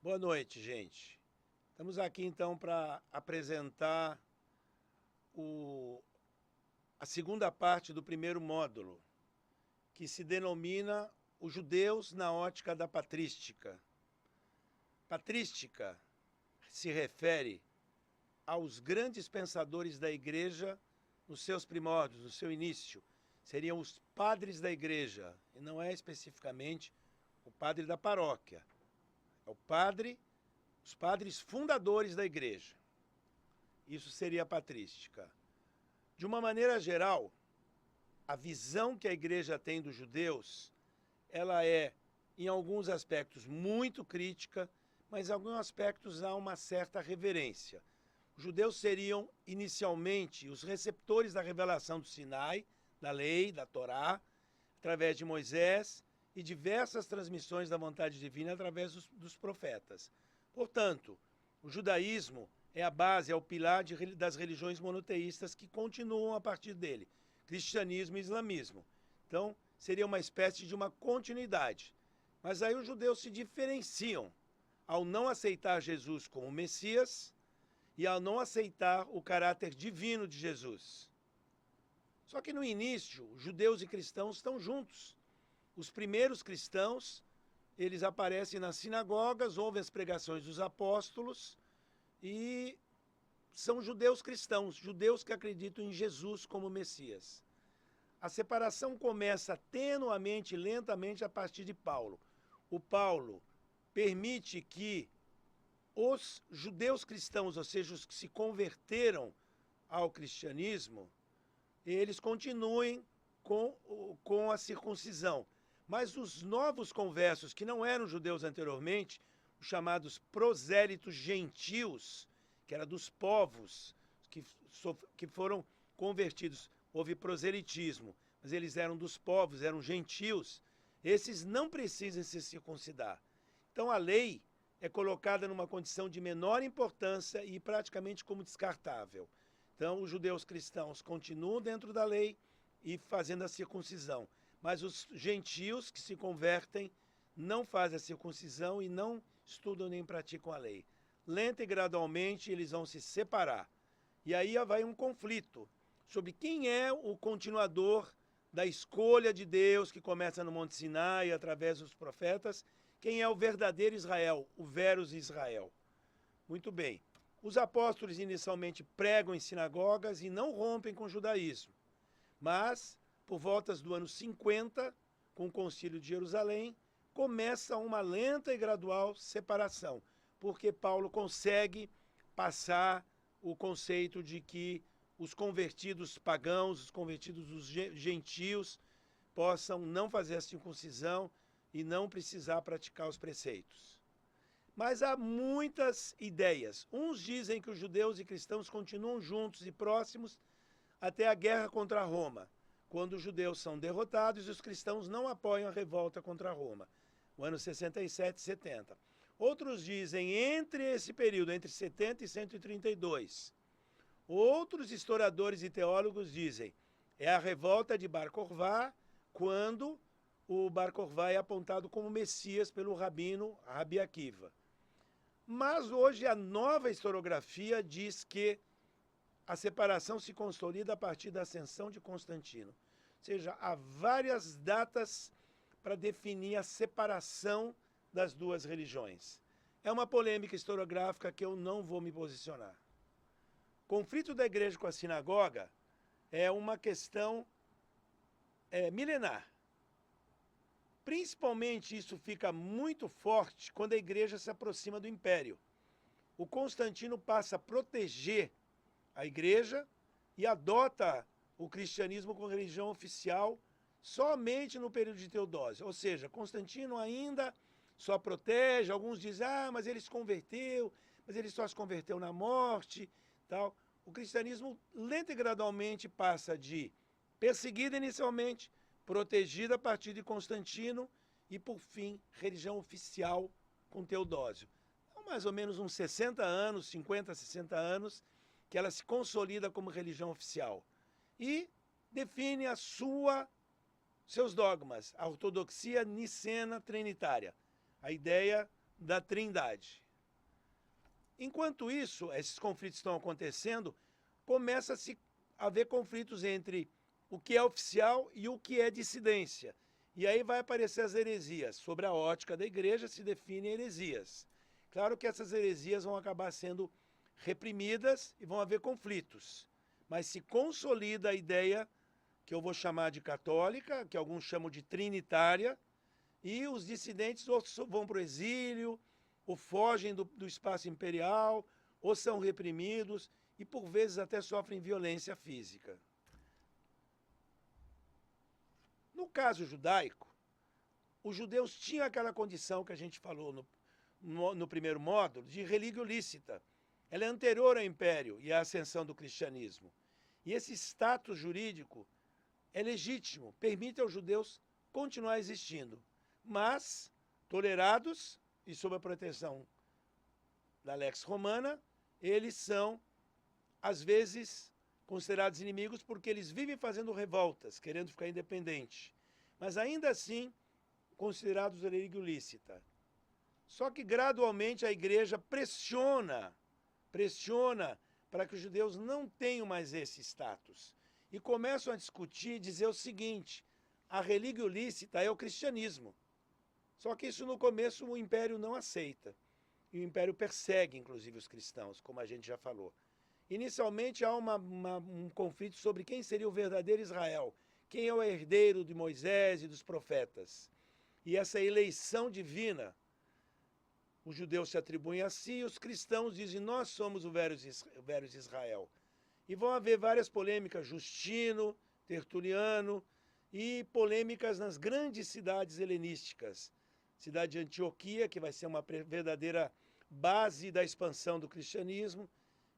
Boa noite, gente. Estamos aqui então para apresentar o- a segunda parte do primeiro módulo, que se denomina Os Judeus na Ótica da Patrística. Patrística se refere aos grandes pensadores da Igreja nos seus primórdios, no seu início. Seriam os padres da Igreja, e não é especificamente o padre da paróquia. É os padres fundadores da Igreja. Isso seria a patrística. De uma maneira geral, a visão que a Igreja tem dos judeus, ela é, em alguns aspectos, muito crítica, mas em alguns aspectos há uma certa reverência. Os judeus seriam, inicialmente, os receptores da revelação do Sinai, da lei, da Torá, através de Moisés, e diversas transmissões da vontade divina através dos profetas. Portanto, o judaísmo é a base, é o pilar das religiões monoteístas que continuam a partir dele, cristianismo e islamismo. Então, seria uma espécie de uma continuidade. Mas aí os judeus se diferenciam ao não aceitar Jesus como Messias e ao não aceitar o caráter divino de Jesus. Só que no início, judeus e cristãos estão juntos. Os primeiros cristãos, eles aparecem nas sinagogas, ouvem as pregações dos apóstolos e são judeus cristãos, judeus que acreditam em Jesus como Messias. A separação começa tenuamente, lentamente, a partir de Paulo. O Paulo permite que os judeus cristãos, ou seja, os que se converteram ao cristianismo, eles continuem com a circuncisão. Mas os novos conversos, que não eram judeus anteriormente, os chamados prosélitos gentios, que era dos povos que foram convertidos, houve proselitismo, mas eles eram dos povos, eram gentios, esses não precisam se circuncidar. Então a lei é colocada numa condição de menor importância e praticamente como descartável. Então os judeus cristãos continuam dentro da lei e fazendo a circuncisão. Mas os gentios que se convertem não fazem a circuncisão e não estudam nem praticam a lei. Lenta e gradualmente eles vão se separar. E aí vai um conflito sobre quem é o continuador da escolha de Deus que começa no Monte Sinai através dos profetas, quem é o verdadeiro Israel, o Verus Israel. Muito bem. Os apóstolos inicialmente pregam em sinagogas e não rompem com o judaísmo. Mas, por voltas do ano 50, com o Concílio de Jerusalém, começa uma lenta e gradual separação, porque Paulo consegue passar o conceito de que os convertidos pagãos, os convertidos dos gentios, possam não fazer a circuncisão e não precisar praticar os preceitos. Mas há muitas ideias. Uns dizem que os judeus e cristãos continuam juntos e próximos até a guerra contra Roma, quando os judeus são derrotados e os cristãos não apoiam a revolta contra Roma, no ano 67 e 70. Outros dizem entre esse período, entre 70 e 132. Outros historiadores e teólogos dizem é a revolta de Bar Kokhba, quando o Bar Kokhba é apontado como Messias pelo rabino Rabi Akiva. Mas hoje a nova historiografia diz que a separação se consolida a partir da ascensão de Constantino. Ou seja, há várias datas para definir a separação das duas religiões. É uma polêmica historiográfica que eu não vou me posicionar. O conflito da igreja com a sinagoga é uma questão milenar. Principalmente isso fica muito forte quando a igreja se aproxima do império. O Constantino passa a proteger a igreja e adota o cristianismo como religião oficial somente no período de Teodósio. Ou seja, Constantino ainda só protege, alguns dizem, mas ele se converteu, mas ele só se converteu na morte, tal. O cristianismo lenta e gradualmente passa de perseguido inicialmente, protegido a partir de Constantino e, por fim, religião oficial com Teodósio. Então, mais ou menos uns 60 anos, 50, 60 anos, que ela se consolida como religião oficial e define seus dogmas, a ortodoxia nicena trinitária, a ideia da Trindade. Enquanto isso, esses conflitos estão acontecendo, começa a se haver conflitos entre o que é oficial e o que é dissidência. E aí vai aparecer as heresias. Sobre a ótica da igreja se definem heresias. Claro que essas heresias vão acabar sendo reprimidas e vão haver conflitos. Mas se consolida a ideia que eu vou chamar de católica, que alguns chamam de trinitária, e os dissidentes ou vão para o exílio, ou fogem do espaço imperial, ou são reprimidos, e por vezes até sofrem violência física. No caso judaico, os judeus tinham aquela condição que a gente falou no primeiro módulo, de relíquia lícita. Ela é anterior ao império e à ascensão do cristianismo. E esse status jurídico é legítimo, permite aos judeus continuar existindo, mas tolerados e sob a proteção da Lex Romana, eles são, às vezes, considerados inimigos porque eles vivem fazendo revoltas, querendo ficar independente, mas ainda assim considerados relíquia lícita. Só que gradualmente a igreja pressiona para que os judeus não tenham mais esse status. E começam a discutir e dizer o seguinte: a relíquia lícita é o cristianismo. Só que isso no começo o império não aceita. E o império persegue, inclusive, os cristãos, como a gente já falou. Inicialmente há um conflito sobre quem seria o verdadeiro Israel, quem é o herdeiro de Moisés e dos profetas. E essa eleição divina, os judeus se atribuem a si, e os cristãos dizem: nós somos o velho Israel. E vão haver várias polêmicas, Justino, Tertuliano, e polêmicas nas grandes cidades helenísticas. Cidade de Antioquia, que vai ser uma verdadeira base da expansão do cristianismo,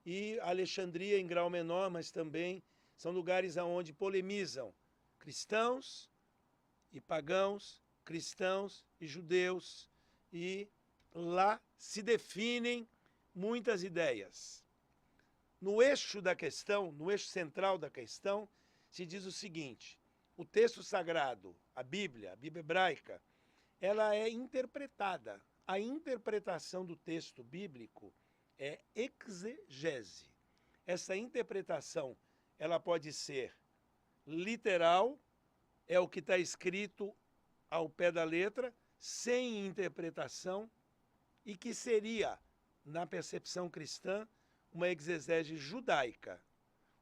e Alexandria em grau menor, mas também são lugares onde polemizam cristãos e pagãos, cristãos e judeus, e lá se definem muitas ideias. No eixo da questão, no eixo central da questão, se diz o seguinte: o texto sagrado, a Bíblia hebraica, ela é interpretada. A interpretação do texto bíblico é exegese. Essa interpretação, ela pode ser literal, é o que está escrito ao pé da letra, sem interpretação, e que seria, na percepção cristã, uma exegese judaica.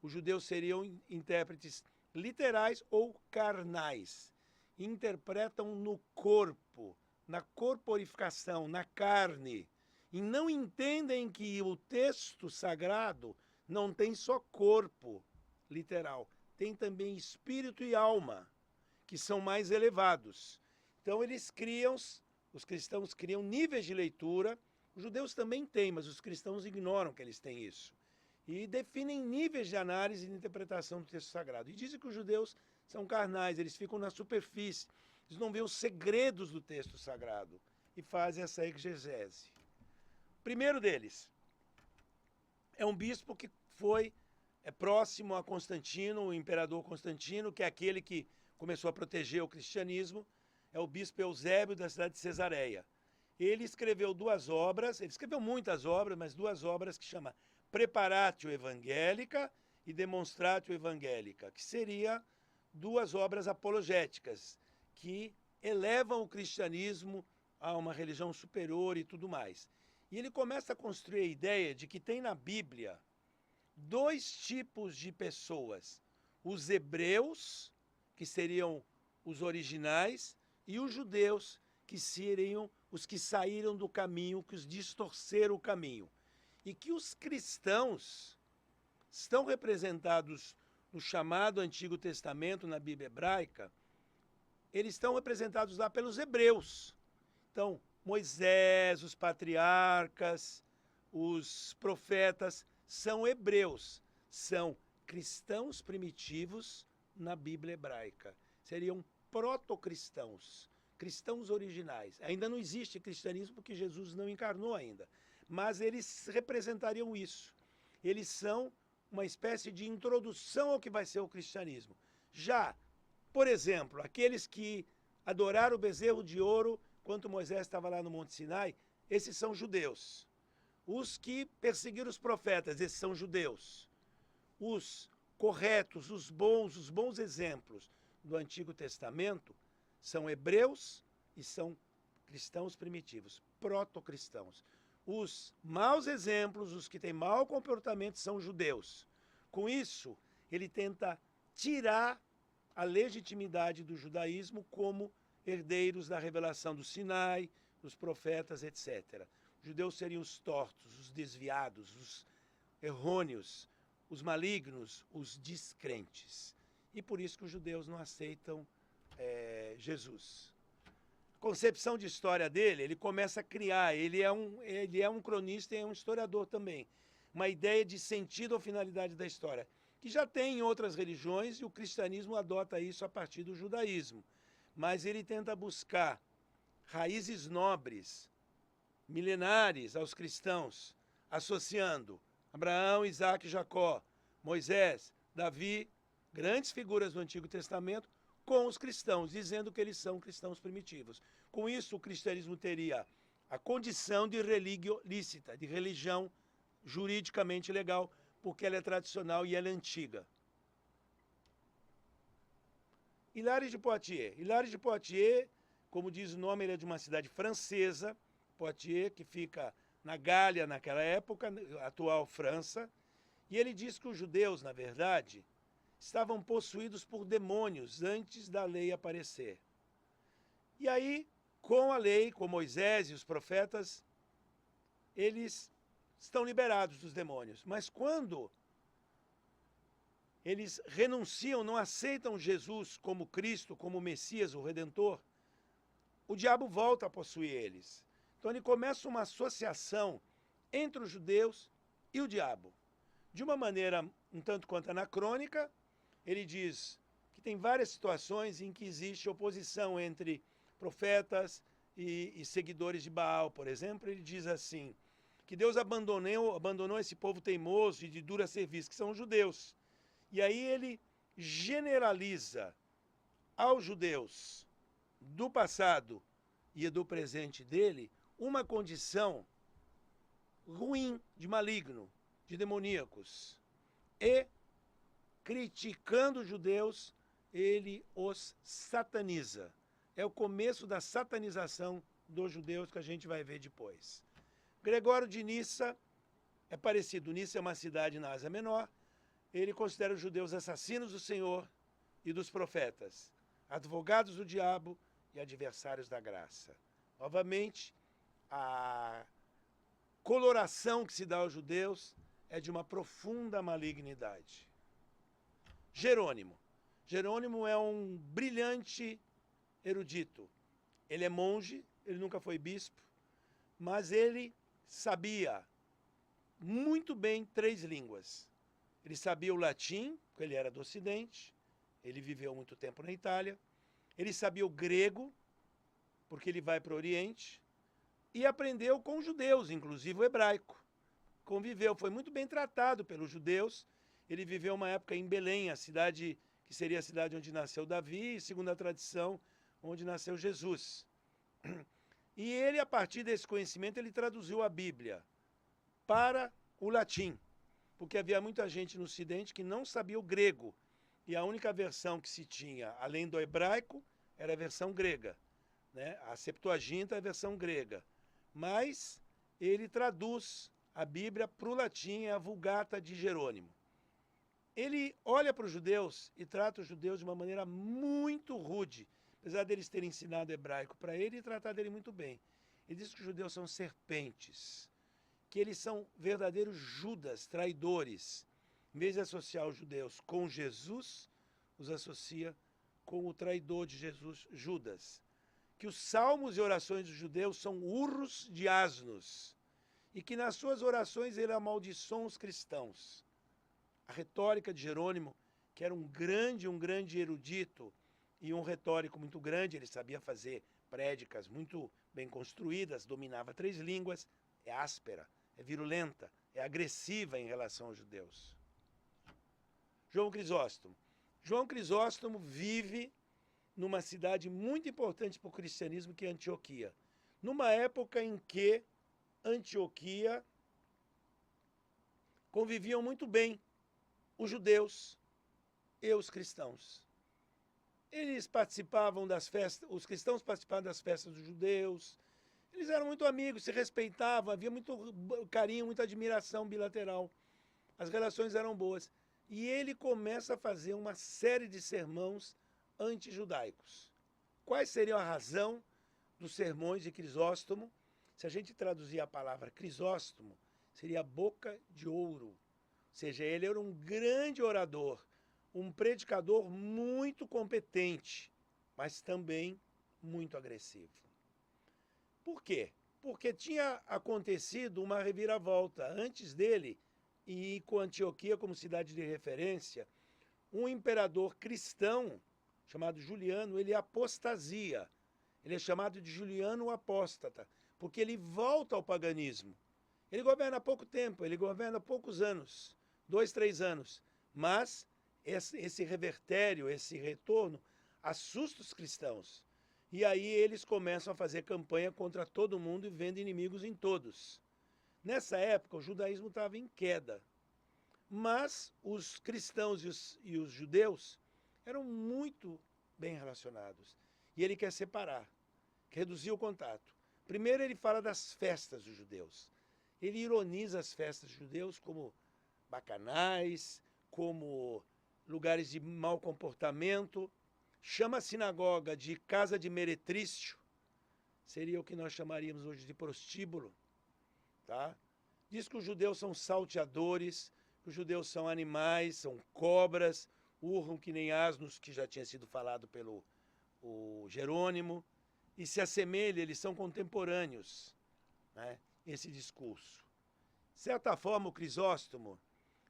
Os judeus seriam intérpretes literais ou carnais. Interpretam no corpo, na corporificação, na carne. E não entendem que o texto sagrado não tem só corpo literal, tem também espírito e alma, que são mais elevados. Então os cristãos criam níveis de leitura, os judeus também têm, mas os cristãos ignoram que eles têm isso. E definem níveis de análise e de interpretação do texto sagrado. E dizem que os judeus são carnais, eles ficam na superfície, eles não veem os segredos do texto sagrado e fazem essa exegese. O primeiro deles é um bispo que é próximo a Constantino, o imperador Constantino, que é aquele que começou a proteger o cristianismo, é o bispo Eusébio da cidade de Cesareia. Ele escreveu duas obras, ele escreveu muitas obras, mas duas obras que chama Preparatio Evangelica e Demonstratio Evangelica, que seria duas obras apologéticas, que elevam o cristianismo a uma religião superior e tudo mais. E ele começa a construir a ideia de que tem na Bíblia dois tipos de pessoas: os hebreus, que seriam os originais, e os judeus, que seriam os que saíram do caminho, que os distorceram o caminho. E que os cristãos estão representados no chamado Antigo Testamento, na Bíblia hebraica, eles estão representados lá pelos hebreus. Então, Moisés, os patriarcas, os profetas são hebreus, são cristãos primitivos na Bíblia hebraica. Seriam protocristãos, cristãos originais. Ainda não existe cristianismo porque Jesus não encarnou ainda, mas eles representariam isso. Eles são uma espécie de introdução ao que vai ser o cristianismo. Já, por exemplo, aqueles que adoraram o bezerro de ouro quando Moisés estava lá no Monte Sinai, esses são judeus. Os que perseguiram os profetas, esses são judeus. Os corretos, os bons exemplos do Antigo Testamento são hebreus e são cristãos primitivos, protocristãos. Os maus exemplos, os que têm mau comportamento, são judeus. Com isso, ele tenta tirar a legitimidade do judaísmo como herdeiros da revelação do Sinai, dos profetas, etc. Os judeus seriam os tortos, os desviados, os errôneos, os malignos, os descrentes. E por isso que os judeus não aceitam Jesus. Concepção de história dele, ele começa a criar, ele é um cronista e é um historiador também. Uma ideia de sentido ou finalidade da história, que já tem em outras religiões e o cristianismo adota isso a partir do judaísmo. Mas ele tenta buscar raízes nobres, milenares aos cristãos, associando Abraão, Isaac e Jacó, Moisés, Davi, grandes figuras do Antigo Testamento, com os cristãos, dizendo que eles são cristãos primitivos. Com isso, o cristianismo teria a condição de religio lícita, de religião juridicamente legal, porque ela é tradicional e ela é antiga. Hilaire de Poitiers. Hilaire de Poitiers, como diz o nome, ele é de uma cidade francesa, Poitiers, que fica na Gália naquela época, atual França, e ele diz que os judeus, na verdade, estavam possuídos por demônios antes da lei aparecer. E aí, com a lei, com Moisés e os profetas, eles estão liberados dos demônios. Mas quando eles renunciam, não aceitam Jesus como Cristo, como Messias, o Redentor, o diabo volta a possuir eles. Então ele começa uma associação entre os judeus e o diabo. De uma maneira um tanto quanto anacrônica, ele diz que tem várias situações em que existe oposição entre profetas e seguidores de Baal, por exemplo. Ele diz assim, que Deus abandonou esse povo teimoso e de dura serviço, que são os judeus. E aí ele generaliza aos judeus do passado e do presente dele uma condição ruim, de maligno, de demoníacos. E, criticando os judeus, ele os sataniza. É o começo da satanização dos judeus que a gente vai ver depois. Gregório de Nissa é parecido. Nissa é uma cidade na Ásia Menor. Ele considera os judeus assassinos do Senhor e dos profetas, advogados do diabo e adversários da graça. Novamente, a coloração que se dá aos judeus é de uma profunda malignidade. Jerônimo. Jerônimo é um brilhante erudito. Ele é monge, ele nunca foi bispo, mas ele sabia muito bem 3 línguas. Ele sabia o latim, porque ele era do Ocidente, ele viveu muito tempo na Itália. Ele sabia o grego, porque ele vai para o Oriente, e aprendeu com os judeus, inclusive o hebraico. Conviveu, foi muito bem tratado pelos judeus. Ele viveu uma época em Belém, a cidade que seria a cidade onde nasceu Davi, e segundo a tradição, onde nasceu Jesus. E ele, a partir desse conhecimento, ele traduziu a Bíblia para o latim, porque havia muita gente no Ocidente que não sabia o grego, e a única versão que se tinha, além do hebraico, era a versão grega, né? A Septuaginta é a versão grega. Mas ele traduz a Bíblia para o latim, é a Vulgata de Jerônimo. Ele olha para os judeus e trata os judeus de uma maneira muito rude, apesar deles terem ensinado hebraico para ele e tratar dele muito bem. Ele diz que os judeus são serpentes, que eles são verdadeiros Judas, traidores. Em vez de associar os judeus com Jesus, os associa com o traidor de Jesus, Judas. Que os salmos e orações dos judeus são urros de asnos, e que nas suas orações ele amaldiçoa os cristãos. A retórica de Jerônimo, que era um grande erudito e um retórico muito grande, ele sabia fazer prédicas muito bem construídas, dominava 3 línguas, é áspera, é virulenta, é agressiva em relação aos judeus. João Crisóstomo. João Crisóstomo vive numa cidade muito importante para o cristianismo, que é Antioquia. Numa época em que Antioquia conviviam muito bem os judeus e os cristãos. Eles participavam das festas, os cristãos participavam das festas dos judeus, eles eram muito amigos, se respeitavam, havia muito carinho, muita admiração bilateral. As relações eram boas. E ele começa a fazer uma série de sermões antijudaicos. Quais seriam a razão dos sermões de Crisóstomo? Se a gente traduzir a palavra Crisóstomo, seria boca de ouro. Ou seja, ele era um grande orador, um predicador muito competente, mas também muito agressivo. Por quê? Porque tinha acontecido uma reviravolta. Antes dele, e com Antioquia como cidade de referência, um imperador cristão chamado Juliano, ele apostasia. Ele é chamado de Juliano o Apóstata, porque ele volta ao paganismo. Ele governa há pouco tempo, ele governa há poucos anos, 2, 3 anos, mas esse revertério, esse retorno, assusta os cristãos. E aí eles começam a fazer campanha contra todo mundo e vendo inimigos em todos. Nessa época, o judaísmo estava em queda, mas os cristãos e os judeus eram muito bem relacionados. E ele quer separar, quer reduzir o contato. Primeiro ele fala das festas dos judeus. Ele ironiza as festas dos judeus como bacanais, como lugares de mau comportamento. Chama a sinagoga de casa de meretrício, seria o que nós chamaríamos hoje de prostíbulo. Tá? Diz que os judeus são salteadores, que os judeus são animais, são cobras, urram que nem asnos, que já tinha sido falado pelo Jerônimo, e se assemelha, eles são contemporâneos, né, esse discurso. De certa forma, o Crisóstomo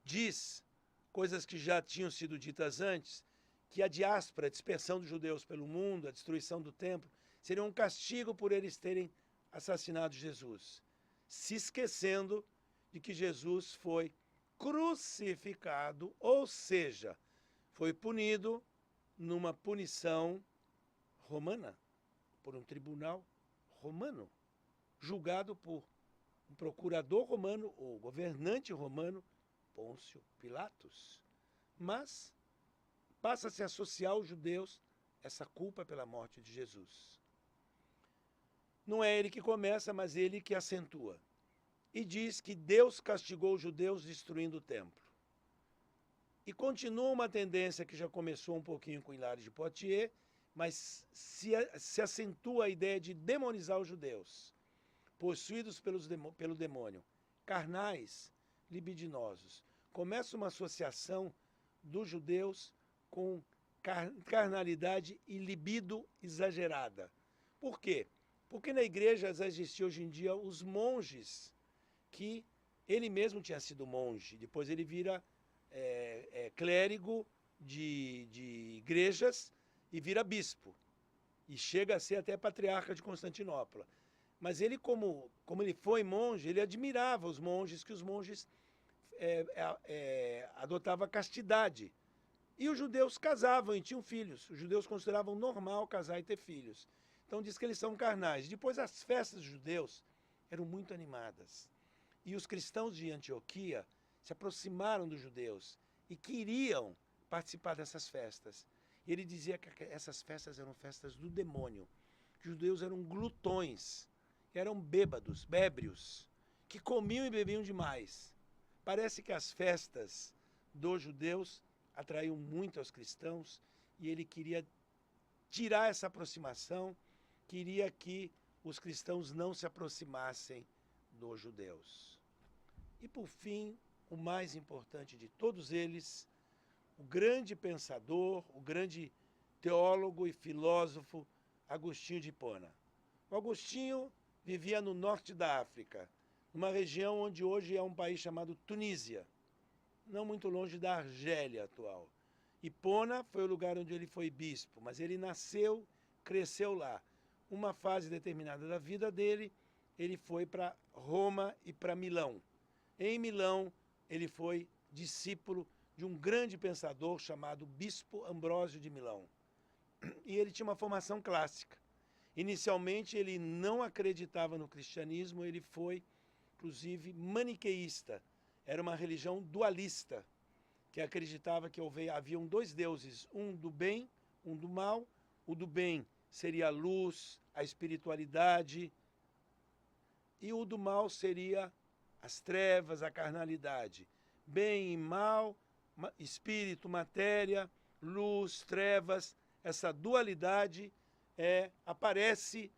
diz coisas que já tinham sido ditas antes, que a diáspora, a dispersão dos judeus pelo mundo, a destruição do templo, seria um castigo por eles terem assassinado Jesus, se esquecendo de que Jesus foi crucificado, ou seja, foi punido numa punição romana, por um tribunal romano, julgado por um procurador romano, ou governante romano, Pôncio Pilatos. Mas passa-se a associar aos judeus essa culpa pela morte de Jesus. Não é ele que começa, mas ele que acentua. E diz que Deus castigou os judeus destruindo o templo. E continua uma tendência que já começou um pouquinho com Hilário de Poitiers, mas se acentua a ideia de demonizar os judeus, possuídos pelo demônio, carnais, libidinosos. Começa uma associação dos judeus com carnalidade e libido exagerada. Por quê? Porque na igreja já existem hoje em dia os monges, que ele mesmo tinha sido monge, depois ele vira clérigo de igrejas e vira bispo, e chega a ser até patriarca de Constantinopla. Mas ele, como ele foi monge, ele admirava os monges, que os monges adotavam a castidade. E os judeus casavam e tinham filhos. Os judeus consideravam normal casar e ter filhos. Então diz que eles são carnais. Depois as festas dos judeus eram muito animadas. E os cristãos de Antioquia se aproximaram dos judeus e queriam participar dessas festas. E ele dizia que essas festas eram festas do demônio. Que os judeus eram glutões, eram bêbados, bébrios, que comiam e bebiam demais. Parece que as festas dos judeus atraiu muito aos cristãos e ele queria tirar essa aproximação, queria que os cristãos não se aproximassem dos judeus. E por fim, o mais importante de todos eles, o grande pensador, o grande teólogo e filósofo Agostinho de Hipona. O Agostinho vivia no norte da África, numa região onde hoje é um país chamado Tunísia, não muito longe da Argélia atual. Hipona foi o lugar onde ele foi bispo, mas ele nasceu, cresceu lá. Uma fase determinada da vida dele, ele foi para Roma e para Milão. Em Milão, ele foi discípulo de um grande pensador chamado Bispo Ambrósio de Milão. E ele tinha uma formação clássica. Inicialmente, ele não acreditava no cristianismo, ele foi inclusive maniqueísta. Era uma religião dualista, que acreditava que haviam dois deuses, um do bem, um do mal. O do bem seria a luz, a espiritualidade, e o do mal seria as trevas, a carnalidade. Bem e mal, espírito, matéria, luz, trevas, essa dualidade aparece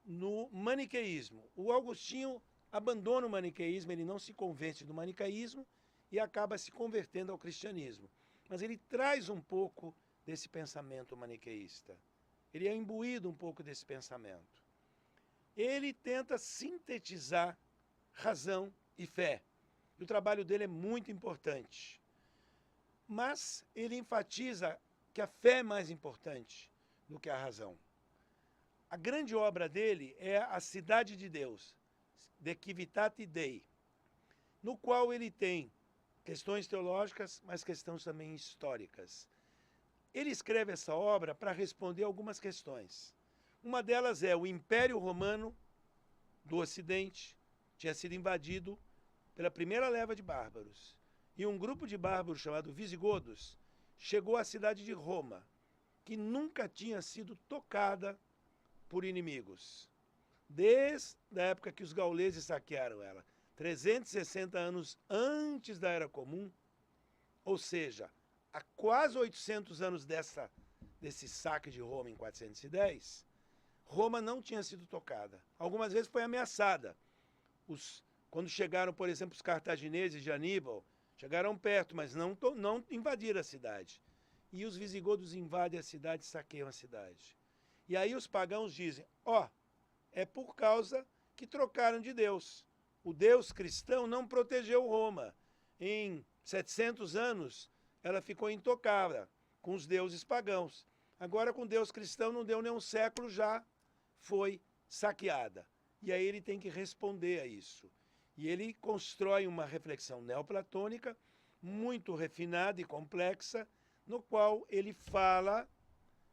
no maniqueísmo. O Agostinho abandona o maniqueísmo, ele não se convence do maniqueísmo e acaba se convertendo ao cristianismo. Mas ele traz um pouco desse pensamento maniqueísta. Ele é imbuído um pouco desse pensamento. Ele tenta sintetizar razão e fé. E o trabalho dele é muito importante. Mas ele enfatiza que a fé é mais importante do que a razão. A grande obra dele é A Cidade de Deus, De Civitate Dei, no qual ele tem questões teológicas, mas questões também históricas. Ele escreve essa obra para responder algumas questões. Uma delas é o Império Romano do Ocidente tinha sido invadido pela primeira leva de bárbaros. E um grupo de bárbaros chamado visigodos chegou à cidade de Roma, que nunca tinha sido tocada por inimigos. Desde a época que os gauleses saquearam ela, 360 anos antes da Era Comum, ou seja, há quase 800 anos desse saque de Roma em 410, Roma não tinha sido tocada. Algumas vezes foi ameaçada. Quando chegaram, por exemplo, os cartagineses de Aníbal, chegaram perto, mas não invadiram a cidade. E os visigodos invadem a cidade e saqueiam a cidade. E aí os pagãos dizem, é por causa que trocaram de Deus. O Deus cristão não protegeu Roma. Em 700 anos, ela ficou intocável com os deuses pagãos. Agora, com Deus cristão, não deu nem um século, já foi saqueada. E aí ele tem que responder a isso. E ele constrói uma reflexão neoplatônica muito refinada e complexa, no qual ele fala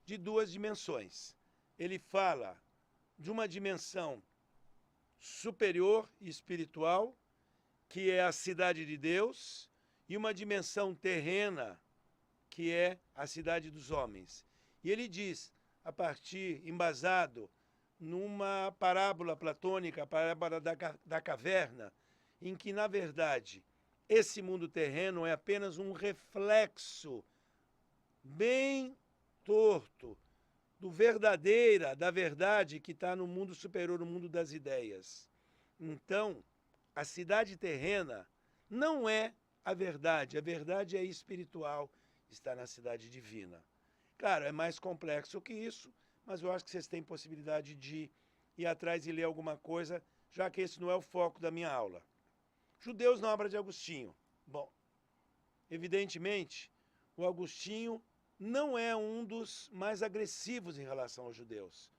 de duas dimensões. Ele fala de uma dimensão superior e espiritual, que é a cidade de Deus, e uma dimensão terrena, que é a cidade dos homens. E ele diz, embasado numa parábola platônica, a parábola da caverna, em que, na verdade, esse mundo terreno é apenas um reflexo bem torto da verdade que está no mundo superior, no mundo das ideias. Então, a cidade terrena não é a verdade é espiritual, está na cidade divina. Claro, é mais complexo que isso, mas eu acho que vocês têm possibilidade de ir atrás e ler alguma coisa, já que esse não é o foco da minha aula. Judeus na obra de Agostinho. Bom, evidentemente, o Agostinho não é um dos mais agressivos em relação aos judeus.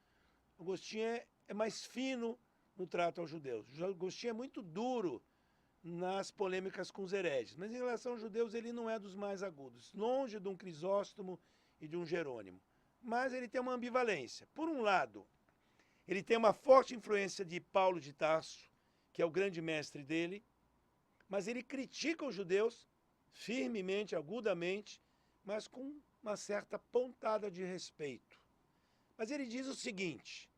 Agostinho é mais fino no trato aos judeus. Agostinho é muito duro nas polêmicas com os hereges, mas em relação aos judeus ele não é dos mais agudos, longe de um Crisóstomo e de um Jerônimo. Mas ele tem uma ambivalência. Por um lado, ele tem uma forte influência de Paulo de Tarso, que é o grande mestre dele, mas ele critica os judeus firmemente, agudamente, mas com uma certa pontada de respeito. Mas ele diz o seguinte,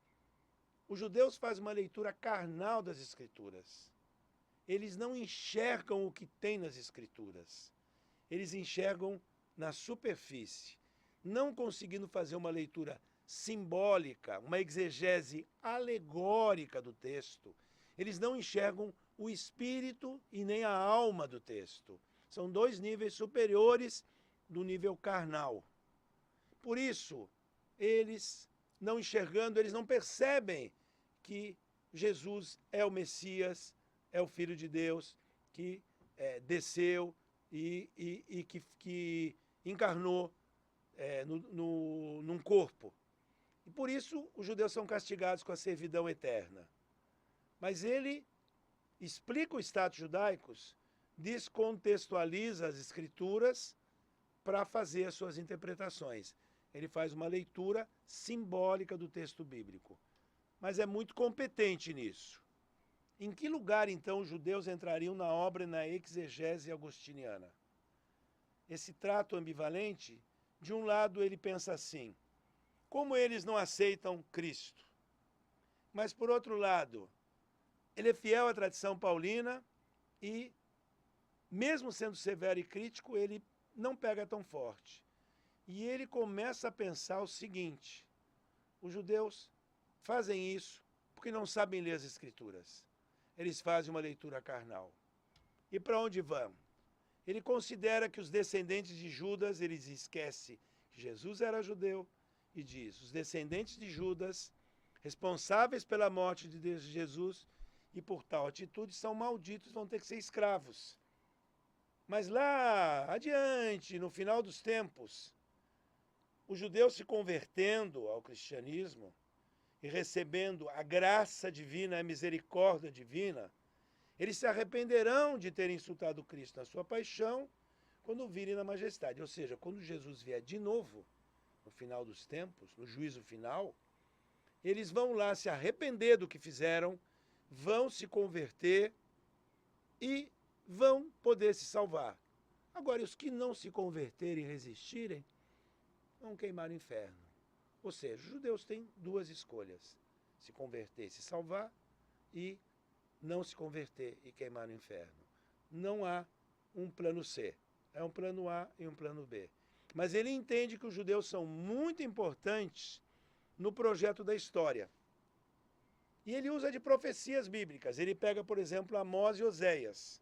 os judeus fazem uma leitura carnal das Escrituras. Eles não enxergam o que tem nas Escrituras. Eles enxergam na superfície, não conseguindo fazer uma leitura simbólica, uma exegese alegórica do texto. Eles não enxergam o espírito e nem a alma do texto. São dois níveis superiores do nível carnal. Por isso, eles não enxergando, eles não percebem que Jesus é o Messias, é o Filho de Deus, que desceu e que encarnou num corpo. E por isso os judeus são castigados com a servidão eterna. Mas ele explica os status judaicos, descontextualiza as escrituras para fazer as suas interpretações. Ele faz uma leitura simbólica do texto bíblico. Mas é muito competente nisso. Em que lugar, então, os judeus entrariam na obra e na exegese agostiniana? Esse trato ambivalente, de um lado ele pensa assim, como eles não aceitam Cristo? Mas, por outro lado, ele é fiel à tradição paulina e, mesmo sendo severo e crítico, ele não pega tão forte. E ele começa a pensar o seguinte, os judeus fazem isso porque não sabem ler as Escrituras. Eles fazem uma leitura carnal. E para onde vão? Ele considera que os descendentes de Judas, eles esquecem que Jesus era judeu e diz, os descendentes de Judas, responsáveis pela morte de Jesus e por tal atitude, são malditos, vão ter que ser escravos. Mas lá adiante, no final dos tempos, os judeus se convertendo ao cristianismo e recebendo a graça divina, a misericórdia divina, eles se arrependerão de terem insultado Cristo na sua paixão quando virem na majestade. Ou seja, quando Jesus vier de novo, no final dos tempos, no juízo final, eles vão lá se arrepender do que fizeram, vão se converter e vão poder se salvar. Agora, os que não se converterem e resistirem, vão queimar no inferno. Ou seja, os judeus têm duas escolhas, se converter e se salvar e não se converter e queimar no inferno. Não há um plano C, é um plano A e um plano B. Mas ele entende que os judeus são muito importantes no projeto da história. E ele usa de profecias bíblicas. Ele pega, por exemplo, Amós e Oséias,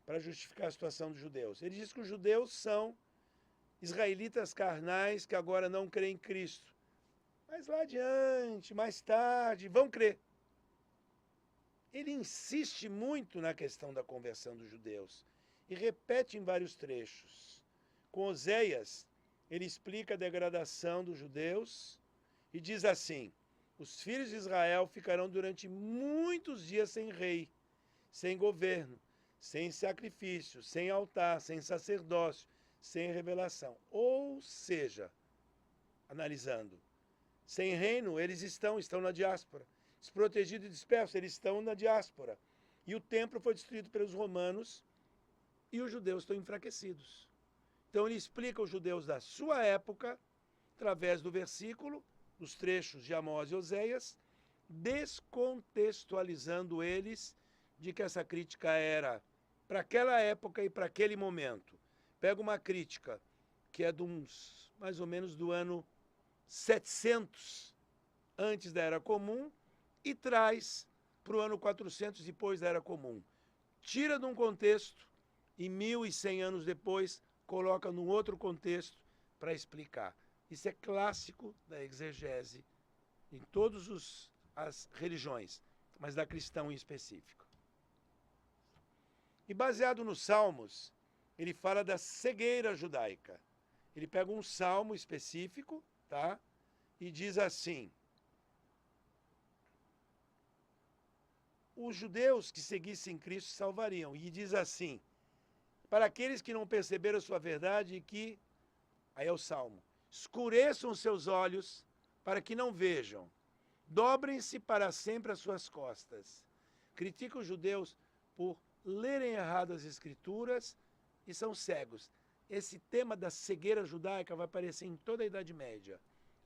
para justificar a situação dos judeus. Ele diz que os judeus são israelitas carnais que agora não creem em Cristo. Mas lá adiante, mais tarde, vão crer. Ele insiste muito na questão da conversão dos judeus e repete em vários trechos. Com Oséias, ele explica a degradação dos judeus e diz assim, os filhos de Israel ficarão durante muitos dias sem rei, sem governo, sem sacrifício, sem altar, sem sacerdócio, sem revelação. Ou seja, analisando, sem reino, eles estão na diáspora. Desprotegidos e dispersos, eles estão na diáspora. E o templo foi destruído pelos romanos e os judeus estão enfraquecidos. Então ele explica os judeus da sua época, através do versículo, dos trechos de Amós e Oséias, descontextualizando eles de que essa crítica era para aquela época e para aquele momento. Pega uma crítica que é mais ou menos do ano 700 antes da Era Comum e traz para o ano 400 depois da Era Comum. Tira de um contexto e 1100 anos depois coloca num outro contexto para explicar. Isso é clássico da exegese em todas as religiões, mas da cristã em específico. E baseado nos Salmos, ele fala da cegueira judaica. Ele pega um salmo específico, tá? E diz assim, os judeus que seguissem Cristo salvariam. E diz assim, para aqueles que não perceberam a sua verdade e que, aí é o salmo, escureçam os seus olhos para que não vejam, dobrem-se para sempre as suas costas. Critica os judeus por lerem errado as escrituras e são cegos. Esse tema da cegueira judaica vai aparecer em toda a Idade Média.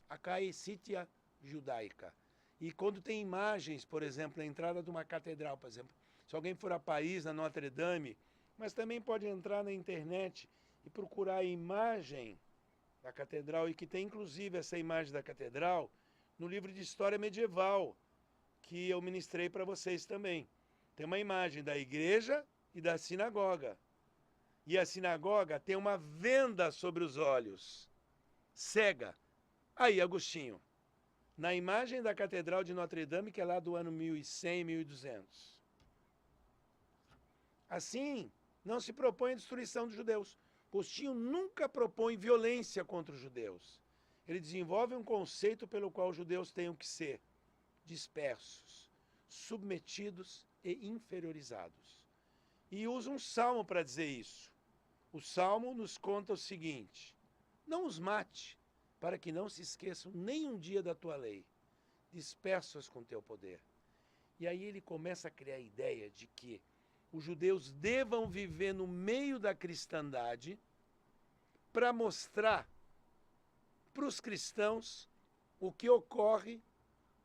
A caecítia judaica. E quando tem imagens, por exemplo, na entrada de uma catedral, por exemplo, se alguém for a Paris, na Notre Dame, mas também pode entrar na internet e procurar a imagem da catedral, e que tem inclusive essa imagem da catedral no livro de História Medieval, que eu ministrei para vocês também. Tem uma imagem da igreja e da sinagoga. E a sinagoga tem uma venda sobre os olhos, cega. Aí, Agostinho, na imagem da Catedral de Notre Dame, que é lá do ano 1100, 1200. Assim, não se propõe a destruição dos judeus. Agostinho nunca propõe violência contra os judeus. Ele desenvolve um conceito pelo qual os judeus tenham que ser dispersos, submetidos e inferiorizados. E usa um salmo para dizer isso. O salmo nos conta o seguinte, não os mate, para que não se esqueçam nem um dia da tua lei, dispersos com teu poder. E aí ele começa a criar a ideia de que os judeus devam viver no meio da cristandade para mostrar para os cristãos o que ocorre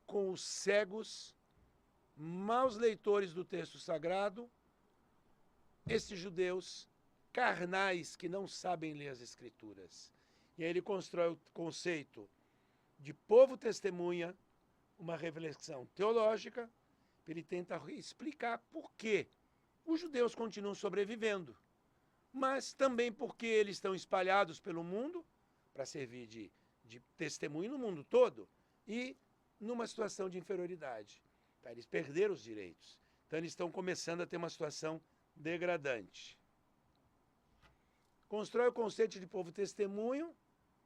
com os cegos, maus leitores do texto sagrado, esses judeus carnais que não sabem ler as escrituras. E aí ele constrói o conceito de povo testemunha, uma reflexão teológica, ele tenta explicar por que os judeus continuam sobrevivendo, mas também porque eles estão espalhados pelo mundo, para servir de testemunho no mundo todo, e numa situação de inferioridade. Tá? Eles perderam os direitos. Então eles estão começando a ter uma situação degradante. Constrói o conceito de povo testemunho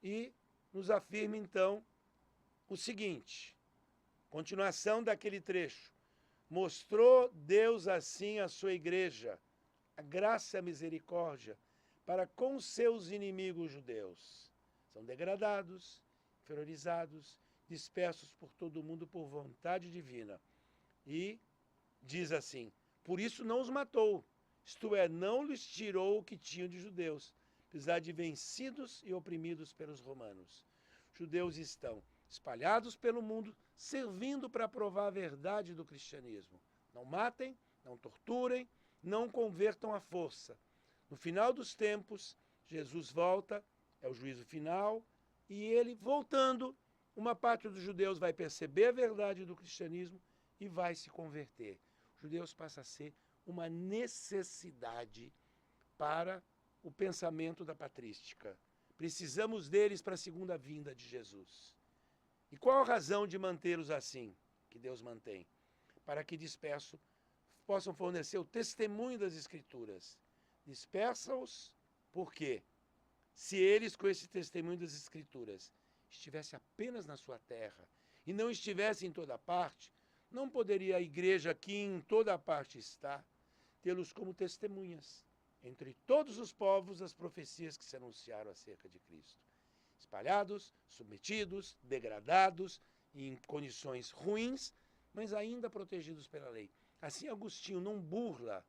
e nos afirma, então, o seguinte, continuação daquele trecho. Mostrou Deus assim a sua igreja, a graça e a misericórdia, para com seus inimigos judeus. São degradados, inferiorizados, dispersos por todo o mundo por vontade divina. E diz assim, por isso não os matou, isto é, não lhes tirou o que tinham de judeus, apesar de vencidos e oprimidos pelos romanos. Judeus estão espalhados pelo mundo, servindo para provar a verdade do cristianismo. Não matem, não torturem, não convertam à força. No final dos tempos, Jesus volta, é o juízo final, e ele, voltando, uma parte dos judeus vai perceber a verdade do cristianismo e vai se converter. Os judeus passam a ser uma necessidade para o pensamento da patrística. Precisamos deles para a segunda vinda de Jesus. E qual a razão de mantê-los assim, que Deus mantém? Para que dispersos possam fornecer o testemunho das Escrituras. Dispersa-os, por quê? Se eles, com esse testemunho das Escrituras, estivessem apenas na sua terra e não estivessem em toda parte, não poderia a igreja que em toda parte está, tê-los como testemunhas entre todos os povos das profecias que se anunciaram acerca de Cristo. Espalhados, submetidos, degradados, em condições ruins, mas ainda protegidos pela lei. Assim, Agostinho não burla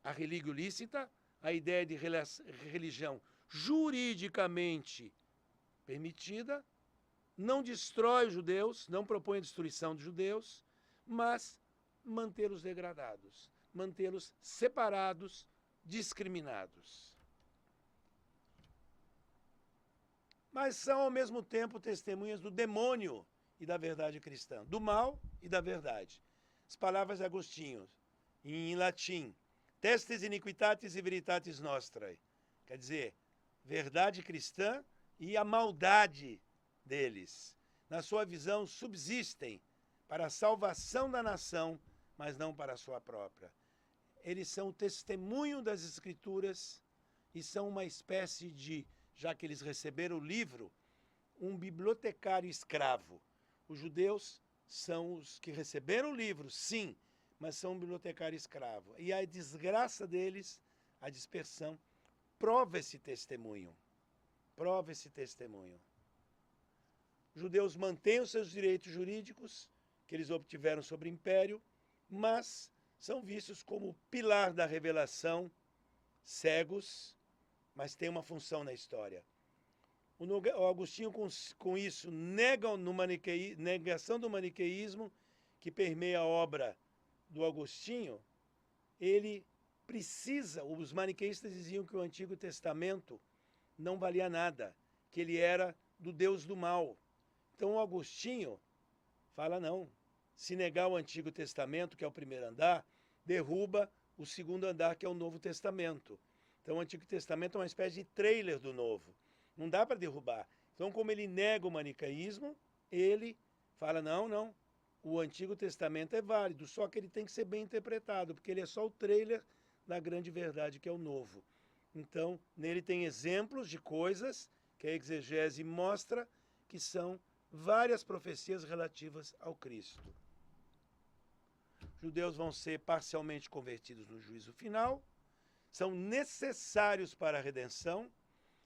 a relíquia lícita, a ideia de religião juridicamente permitida, não destrói os judeus, não propõe a destruição dos judeus, mas mantê-los degradados, mantê-los separados, discriminados. Mas são, ao mesmo tempo, testemunhas do demônio e da verdade cristã, do mal e da verdade. As palavras de Agostinho, em latim, testes iniquitatis e veritatis nostrae, quer dizer, verdade cristã e a maldade deles. Na sua visão, subsistem para a salvação da nação, mas não para a sua própria. Eles são o testemunho das Escrituras e são uma espécie de, já que eles receberam o livro, um bibliotecário escravo. Os judeus são os que receberam o livro, sim, mas são um bibliotecário escravo. E a desgraça deles, a dispersão, prova esse testemunho. Prova esse testemunho. Os judeus mantêm os seus direitos jurídicos, que eles obtiveram sobre o império, mas são vistos como pilar da revelação, cegos, mas tem uma função na história. O Agostinho, com isso, nega negação do maniqueísmo, que permeia a obra do Agostinho. Ele precisa, os maniqueístas diziam que o Antigo Testamento não valia nada, que ele era do Deus do mal. Então o Agostinho fala, não, se negar o Antigo Testamento, que é o primeiro andar, derruba o segundo andar, que é o Novo Testamento. Então o Antigo Testamento é uma espécie de trailer do Novo. Não dá para derrubar. Então, como ele nega o maniqueísmo, ele fala, não, o Antigo Testamento é válido, só que ele tem que ser bem interpretado, porque ele é só o trailer da grande verdade, que é o Novo. Então, nele tem exemplos de coisas que a exegese mostra que são várias profecias relativas ao Cristo. Os judeus vão ser parcialmente convertidos no juízo final, são necessários para a redenção,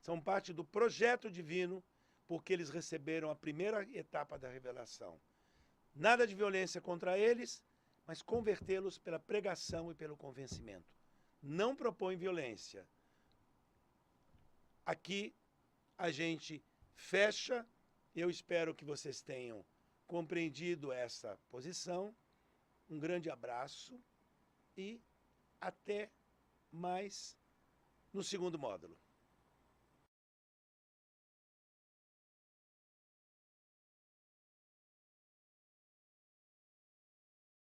são parte do projeto divino, porque eles receberam a primeira etapa da revelação. Nada de violência contra eles, mas convertê-los pela pregação e pelo convencimento. Não propõe violência. Aqui a gente fecha. Eu espero que vocês tenham compreendido essa posição. Um grande abraço e até mais no segundo módulo.